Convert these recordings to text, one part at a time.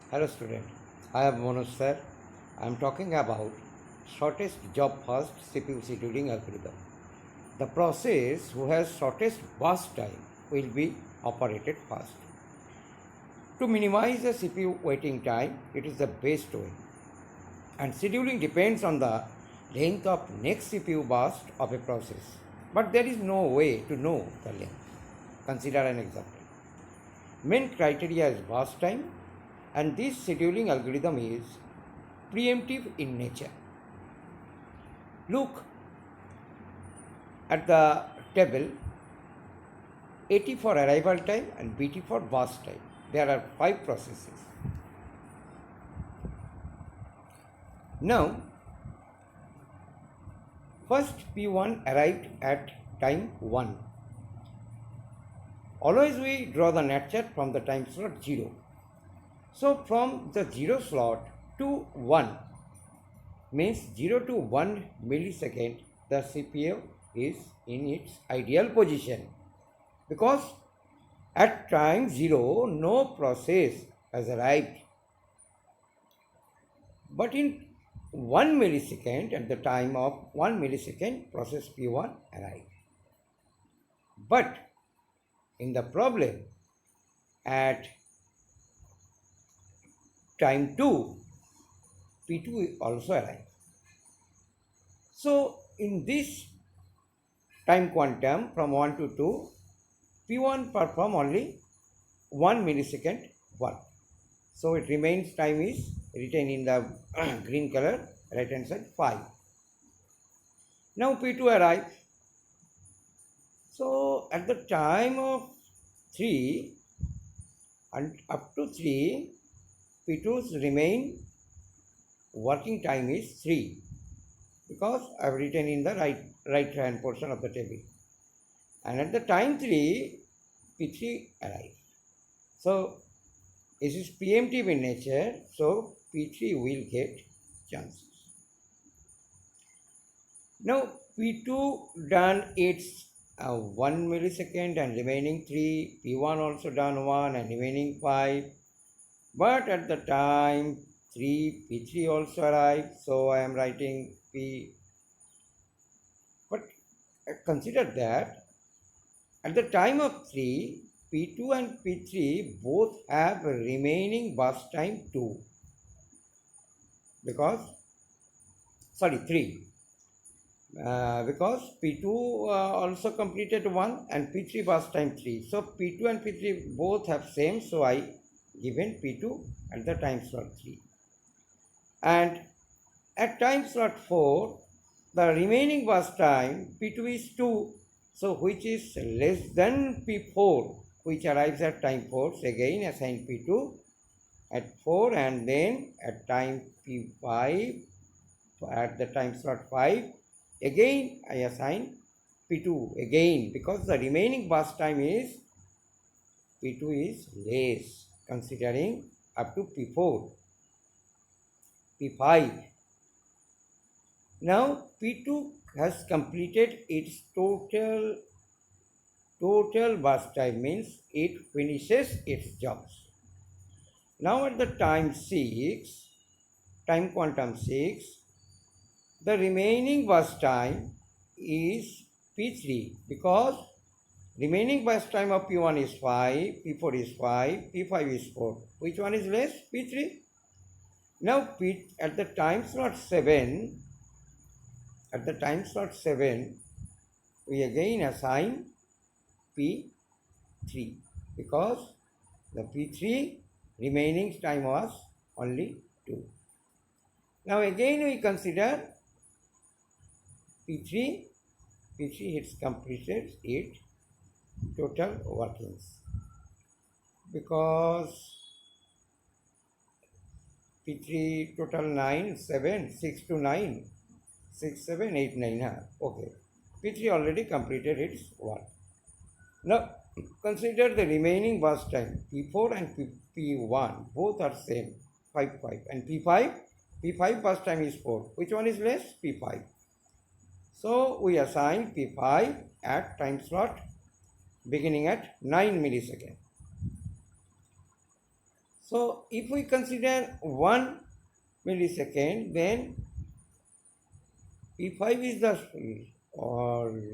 Hello student, I am Manoj sir. I am talking about shortest job first CPU scheduling algorithm. The process who has shortest burst time will be operated first. To minimize the CPU waiting time, it is the best way. And scheduling depends on the length of next CPU burst of a process. But there is no way to know the length. Consider an example. Main criteria is burst time, and this scheduling algorithm is preemptive in nature. Look at the table: 80 for arrival time and BT for burst time. There are 5 processes. Now, first P1 arrived at time 1. Always we draw the net chart from the time slot 0. So from the 0 slot to 1 means 0 to 1 millisecond, the CPU is in its ideal position, because at time 0 no process has arrived. But in 1 millisecond, at the time of 1 millisecond, process P1 arrived. But in the problem, at time 2, P2 also arrived. So in this time quantum from 1 to 2, P1 perform only 1 millisecond 1. So it remains time is written in the green color, right hand side 5. Now P2 arrives. So at the time of 3 and up to 3, P2's remain working time is 3, because I have written in the right hand portion of the table. And at the time 3, P3 arrives. So this is preemptive in nature, so P3 will get chances. Now P2 done its 1 millisecond and remaining 3, P1 also done 1 and remaining 5. But at the time 3, P3 also arrived, so I am writing P. But consider that at the time of 3, P2 and P3 both have remaining burst time 2, because 3, because P2 also completed 1 and P3 burst time 3. So P2 and P3 both have same, so I given P2 at the time slot 3. And at time slot 4, the remaining burst time P2 is 2, so which is less than P4, which arrives at time 4. So again assign P2 at 4, and then at time P5, at the time slot 5, again I assign P2 again, because the remaining burst time is P2 is less, considering up to P4, P5. Now P2 has completed its total burst time, means it finishes its jobs. Now at the time 6, time quantum 6, the remaining burst time is P3, because remaining burst time of P1 is 5, P4 is 5, P5 is 4. Which one is less? P3. Now at the time slot 7, we again assign P3, because the P3 remaining time was only 2. Now again we consider P3 has completed its total workings, because P3 total 9, 7, 6 to 9, 6, 7, 8, 9. Okay. P3 already completed its work. Now consider the remaining burst time. P4 and P1 both are same, 5, 5. And P5 burst time is 4. Which one is less? P5. So we assign P5 at time slot beginning at 9 milliseconds. So if we consider 1 millisecond, then P5 is the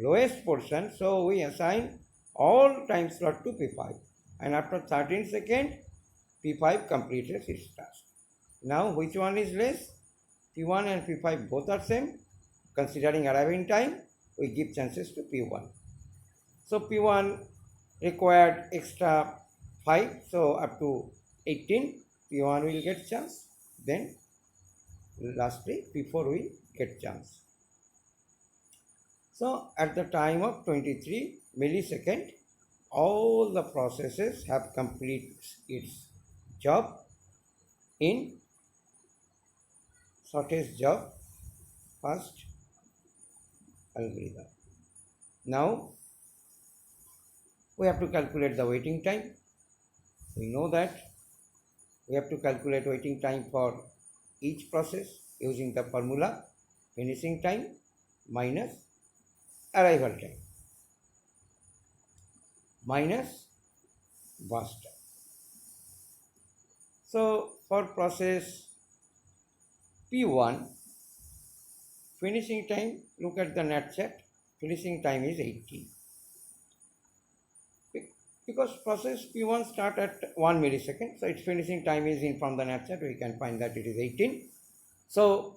lowest portion, so we assign all time slot to P5, and after 13 seconds P5 completed its task. Now which one is less? P1 and P5 both are same. Considering arriving time, we give chances to P1. So P1 required extra 5, so up to 18 P1 will get chance. Then lastly P4 will get chance. So at the time of 23 millisecond, all the processes have completed its job in shortest job first algorithm. Now we have to calculate the waiting time. We know that we have to calculate waiting time for each process using the formula finishing time minus arrival time minus burst time. So for process P1, finishing time, look at the net chat, finishing time is 18. Because process P1 start at 1 millisecond, so its finishing time is in from the net chat, we can find that it is 18. So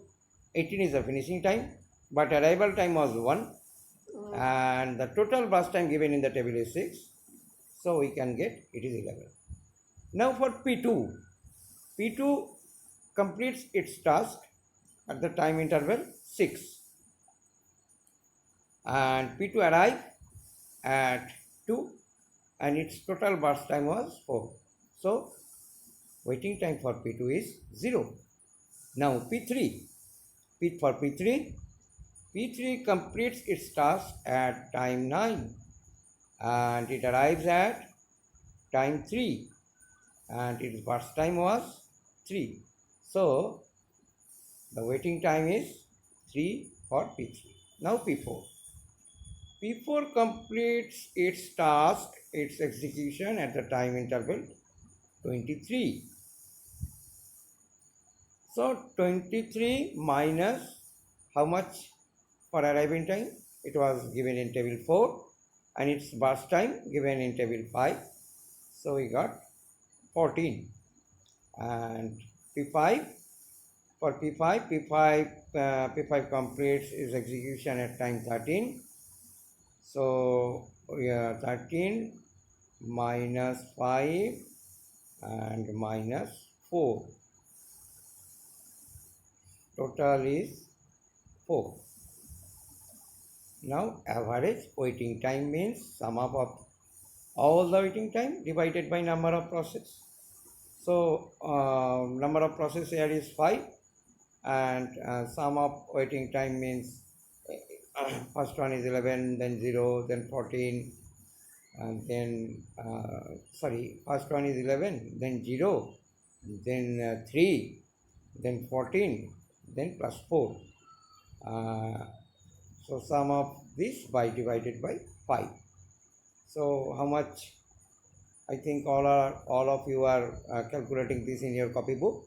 18 is the finishing time, but arrival time was 1, and the total burst time given in the table is 6, so we can get it is 11. Now for P2, P2 completes its task at the time interval 6, and P2 arrived at 2, and its total burst time was 4. So waiting time for P2 is 0. Now P3, P3 completes its task at time 9, and it arrives at time 3, and its burst time was 3. So the waiting time is 3 for P3. Now P4. P4 completes its task, its execution at the time interval 23. So 23 minus how much for arriving time? It was given in table 4, and its burst time given in table 5. So we got 14. And P5, for P5 completes its execution at time 13. So we are 13 minus 5 and minus 4. Total is 4. Now average waiting time means sum up of all the waiting time divided by number of process. So number of process here is 5, and sum of waiting time means first one is 11, then 0, then 14, and then first one is 11, then 0, then 3, then 14, then plus 4. So sum of this by divided by 5. So how much? I think all of you are calculating this in your copybook.